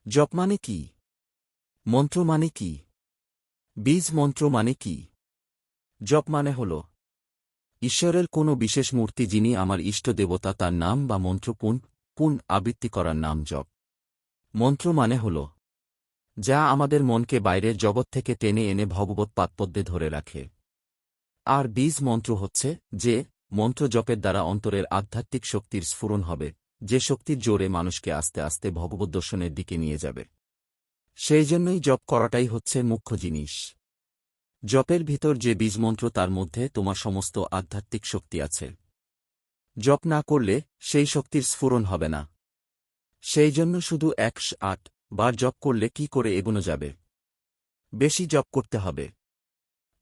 জপ মানে কি? মন্ত্র মানে কি? বীজ মন্ত্র মানে কি? জপ মানে হল ঈশ্বরের কোনো বিশেষ মূর্তি, যিনি আমার ইষ্ট দেবতা, তার নাম বা মন্ত্র পুন আবৃত্তি করার নাম জপ। মন্ত্র মানে হল যা আমাদের মনকে বাইরের জগৎ থেকে টেনে এনে ভগবৎ পাদপদ্মে ধরে রাখে। আর বীজ মন্ত্র হচ্ছে যে মন্ত্র জপের দ্বারা অন্তরের আধ্যাত্মিক শক্তির স্ফুরণ হবে, যে শক্তির জোরে মানুষকে আস্তে আস্তে ভগবৎ দর্শনের দিকে নিয়ে যাবে। সেই জন্যই জপ করাটাই হচ্ছে মুখ্য জিনিস। জপের ভিতর যে বীজমন্ত্র, তার মধ্যে তোমার সমস্ত আধ্যাত্মিক শক্তি আছে। জপ না করলে সেই শক্তির স্ফুরণ হবে না। সেই জন্য শুধু 108 বার জপ করলে কি করে এগোনো যাবে? বেশি জপ করতে হবে।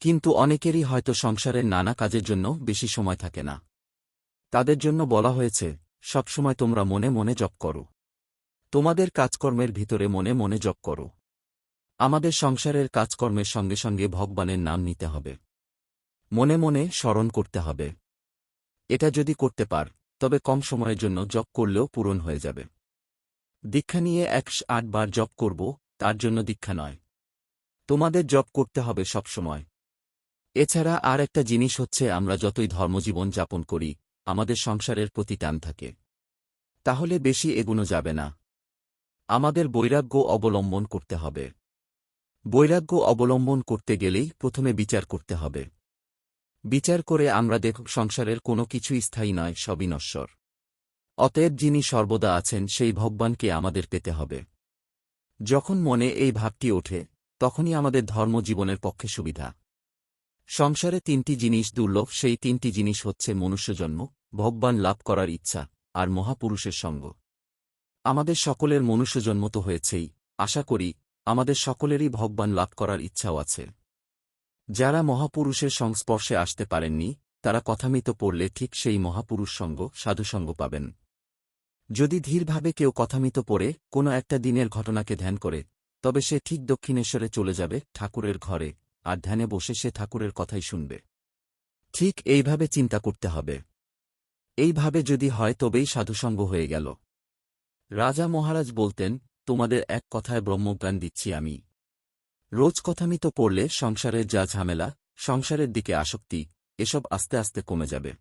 কিন্তু অনেকেরই হয়তো সংসারের নানা কাজের জন্য বেশি সময় থাকে না। তাদের জন্য বলা হয়েছে, সবসময় তোমরা মনে মনে জপ করো। তোমাদের কাজকর্মের ভিতরে মনে মনে জপ করো। আমাদের সংসারের কাজকর্মের সঙ্গে সঙ্গে ভগবানের নাম নিতে হবে, মনে মনে স্মরণ করতে হবে। এটা যদি করতে পার, তবে কম সময়ের জন্য জপ করলেও পূরণ হয়ে যাবে। দীক্ষা নিয়ে 108 বার জপ করব, তার জন্য দীক্ষা নয়। তোমাদের জপ করতে হবে সবসময়। এছাড়া আর একটা জিনিস হচ্ছে, আমরা যতই ধর্মজীবন যাপন করি, আমাদের সংসারের প্রতি টান থাকে, তাহলে বেশি এগোনো যাবে না। আমাদের বৈরাগ্য অবলম্বন করতে হবে। বৈরাগ্য অবলম্বন করতে গেলেই প্রথমে বিচার করতে হবে। বিচার করে আমরা দেখব সংসারের কোনো কিছুই স্থায়ী নয়, সবই নশ্বর। অতএব যিনি সর্বদা আছেন সেই ভগবানকে আমাদের পেতে হবে। যখন মনে এই ভাবটি ওঠে, তখনই আমাদের ধর্মজীবনের পক্ষে সুবিধা। সংসারে 3টি জিনিস দুর্লভ, সেই 3টি জিনিস হচ্ছে মনুষ্যজন্ম, ভগবান লাভ করার ইচ্ছা, আর মহাপুরুষের সঙ্গ। আমাদের সকলের মনুষ্যজন্ম তো হয়েছেই, আশা করি আমাদের সকলেরই ভগবান লাভ করার ইচ্ছাও আছে। যারা মহাপুরুষের সংস্পর্শে আসতে পারেননি, তারা কথামিত পড়লে ঠিক সেই মহাপুরুষ সঙ্গ, সাধুসঙ্গ পাবেন। যদি ধীরভাবে কেউ কথামিত পড়ে কোনো একটা দিনের ঘটনাকে ধ্যান করে, তবে সে ঠিক দক্ষিণেশ্বরে চলে যাবে, ঠাকুরের ঘরে, আর ধ্যানে বসে সে ঠাকুরের কথাই শুনবে। ঠিক এইভাবে চিন্তা করতে হবে। এইভাবে যদি হয় তবেই সাধুসঙ্গ হয়ে গেল। রাজা মহারাজ বলতেন, তোমাদের এক কথায় ব্রহ্মজ্ঞান দিচ্ছি আমি। রোজ কথামিত পড়লে সংসারের যা ঝামেলা, সংসারের দিকে আসক্তি, এসব আস্তে আস্তে কমে যাবে।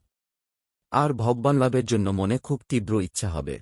আর ভগবান লাভের জন্য মনে খুব তীব্র ইচ্ছা হবে।